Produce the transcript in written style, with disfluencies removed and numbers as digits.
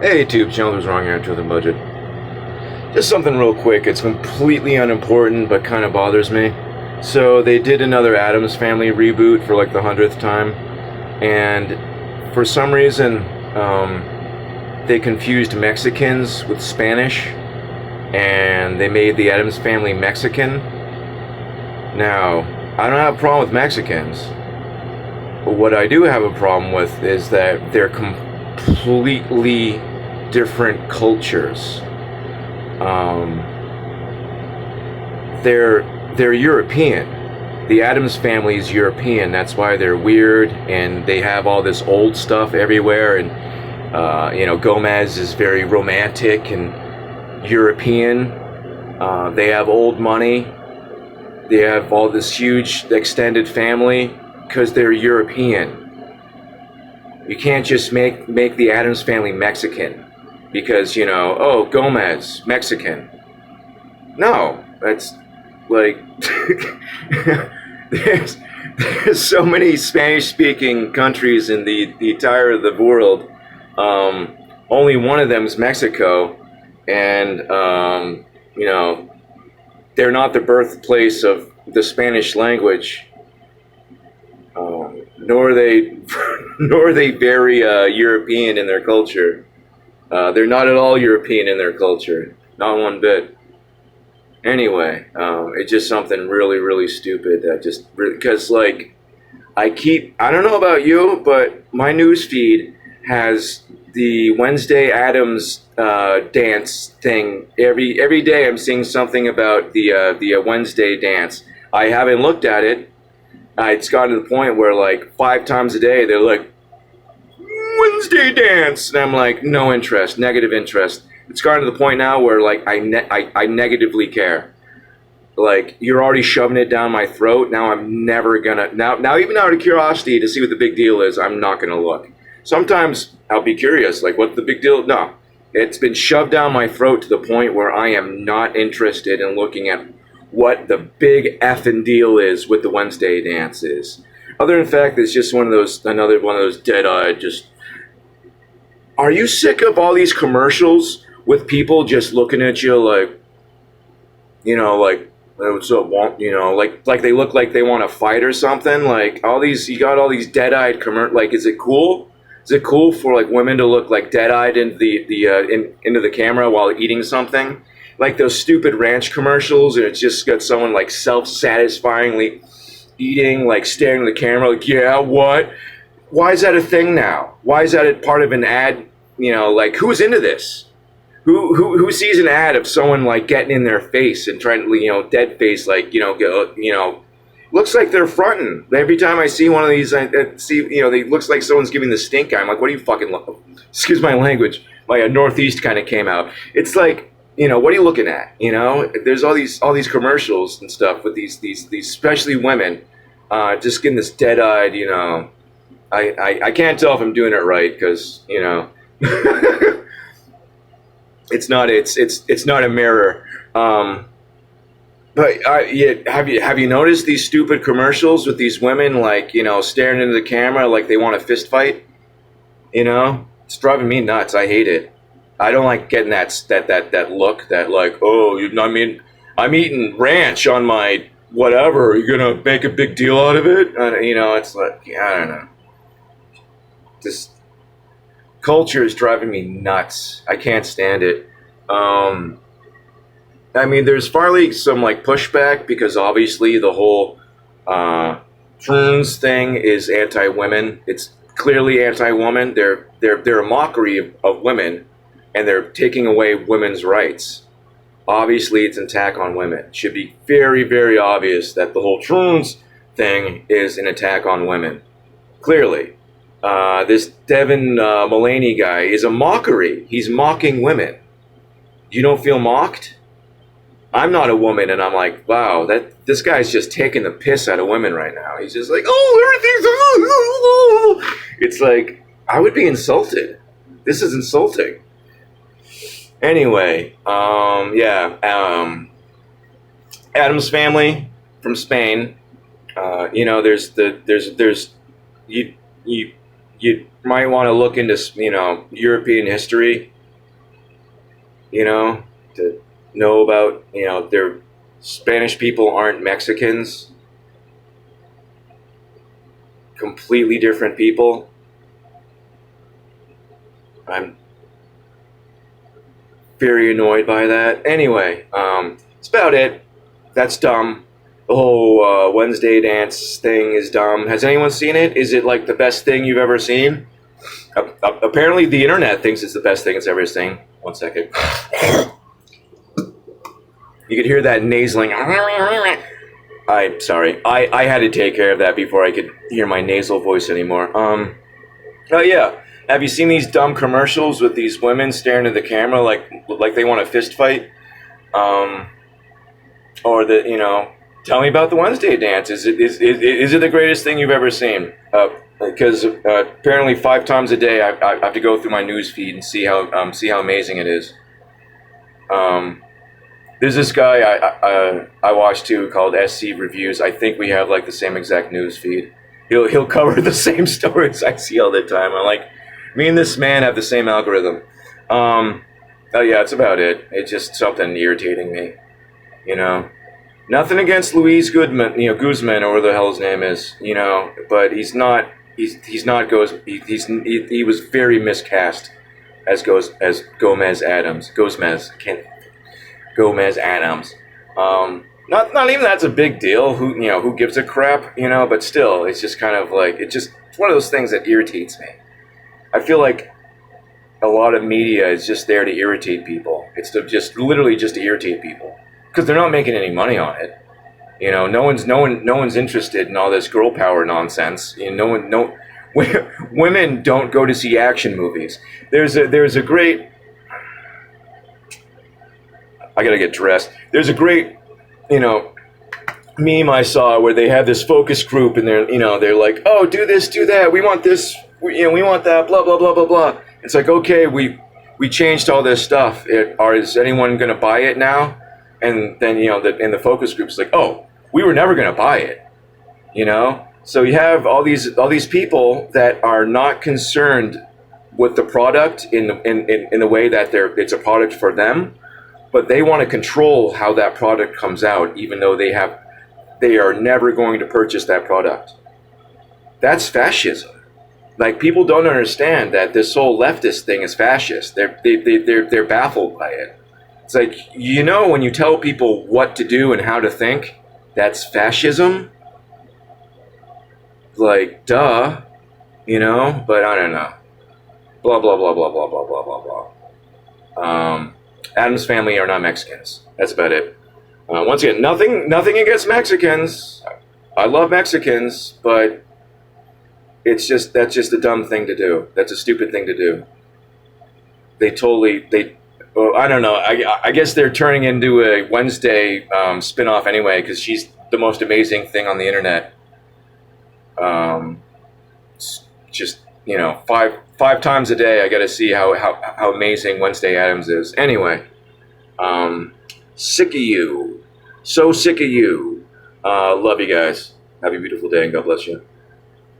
Hey, YouTube channel, what's wrong here to the budget? Just something real quick. It's completely unimportant, but kind of bothers me. So they did another Addams Family reboot for like the 100th time, and for some reason, they confused Mexicans with Spanish, and they made the Addams Family Mexican. Now, I don't have a problem with Mexicans, but what I do have a problem with is that they're completely different cultures. They're European. The Addams family is European. That's why they're weird, and they have all this old stuff everywhere. And Gomez is very romantic and European. They have old money. They have all this huge extended family because they're European. You can't just make the Addams family Mexican because, Gomez, Mexican. No, that's like, there's so many Spanish-speaking countries in the entire of the world. Only one of them is Mexico, and, they're not the birthplace of the Spanish language. Nor are they very European in their culture. They're not at all European in their culture, not one bit. Anyway, it's just something really, really stupid that because I don't know about you, but my news feed has the Wednesday Addams dance thing. Every day I'm seeing something about the Wednesday dance. I haven't looked at it. It's gotten to the point where like 5 times a day they're like, Wednesday dance, and I'm like, no interest, negative interest. It's gotten to the point now where like I negatively care. Like, you're already shoving it down my throat. Now I'm never gonna now even out of curiosity to see what the big deal is, I'm not gonna look. Sometimes I'll be curious, like, what's the big deal? No, it's been shoved down my throat to the point where I am not interested in looking at what the big effing deal is with the Wednesday dance is. Other than the fact that it's just another one of those dead-eyed, just, are you sick of all these commercials with people just looking at you like, like, what's up, like they look like they want to fight or something? Like, you got all these dead-eyed like, is it cool? Is it cool for like women to look like dead-eyed into the camera while eating something? Like those stupid ranch commercials, and it's just got someone like self-satisfyingly eating, like staring at the camera, like, yeah, what? Why is that a thing now? Why is that a part of an ad? Like, who's into this? Who sees an ad of someone like getting in their face and trying to, dead face, like, looks like they're fronting. Every time I see one of these, I see, it looks like someone's giving the stink eye. I'm like, what are you fucking, excuse my language, my Northeast kind of came out. It's like, what are you looking at? There's all these commercials and stuff with these especially women, just getting this dead-eyed, I can't tell if I'm doing it right because, it's not a mirror. But have you noticed these stupid commercials with these women, like, staring into the camera like they want a fist fight? It's driving me nuts. I hate it. I don't like getting that look that like, oh, I'm eating ranch on my whatever. Are you gonna make a big deal out of it? It's like, I don't know. This culture is driving me nuts. I can't stand it. There's finally some like pushback because obviously the whole trans thing is anti-women. It's clearly anti-woman. They're a mockery of women, and they're taking away women's rights. Obviously, it's an attack on women. It should be very, very obvious that the whole trans thing is an attack on women. Clearly. This Devin Mullaney guy is a mockery. He's mocking women. You don't feel mocked? I'm not a woman, and I'm like, wow, this guy's just taking the piss out of women right now. He's just like, oh, everything's... It's like, I would be insulted. This is insulting. Anyway, Addams family from Spain. You might want to look into, European history. you know, to know about, their Spanish people aren't Mexicans, completely different people. I'm very annoyed by that. Anyway, that's about it. That's dumb. The whole Wednesday dance thing is dumb. Has anyone seen it? Is it like the best thing you've ever seen? Apparently, the internet thinks it's the best thing it's ever seen. One second. You could hear that nasaling. I'm sorry. I had to take care of that before I could hear my nasal voice anymore. Oh yeah. Have you seen these dumb commercials with these women staring at the camera like they want a fist fight? Or tell me about the Wednesday dance. Is it the greatest thing you've ever seen? Because apparently 5 times a day I have to go through my news feed and see how amazing it is. There's this guy I watch too called SC Reviews. I think we have like the same exact news feed. He'll cover the same stories I see all the time. I'm like, me and this man have the same algorithm. Oh yeah, that's about it. It's just something irritating me. Nothing against Luis Guzman, Guzman or whatever the hell his name is, but he was very miscast as Gomez Adams. Gomez Adams. Not even that's a big deal. Who gives a crap, but still, it's just kind of like, it's one of those things that irritates me. I feel like a lot of media is just there to irritate people. It's literally just to irritate people. Because they're not making any money on it. No one's interested in all this girl power nonsense. Women don't go to see action movies. There's a great. I gotta get dressed. There's a great, meme I saw where they have this focus group and they're like, oh, do this, do that. We want this. We want that. Blah blah blah blah blah. It's like, okay, we changed all this stuff. Is anyone gonna buy it now? And then, in the focus group's like, oh, we were never going to buy it, So you have all these people that are not concerned with the product in the way that it's a product for them, but they want to control how that product comes out, even though they are never going to purchase that product. That's fascism. Like, people don't understand that this whole leftist thing is fascist. They're baffled by it. It's like, when you tell people what to do and how to think, that's fascism. Like, duh, but I don't know. Blah, blah, blah, blah, blah, blah, blah, blah, blah. Adam's family are not Mexicans. That's about it. Once again, nothing against Mexicans. I love Mexicans, but that's just a dumb thing to do. That's a stupid thing to do. Well, I don't know. I guess they're turning into a Wednesday spinoff anyway, because she's the most amazing thing on the internet. Just five times a day, I got to see how amazing Wednesday Addams is. Anyway, sick of you, so sick of you. Love you guys. Have a beautiful day, and God bless you.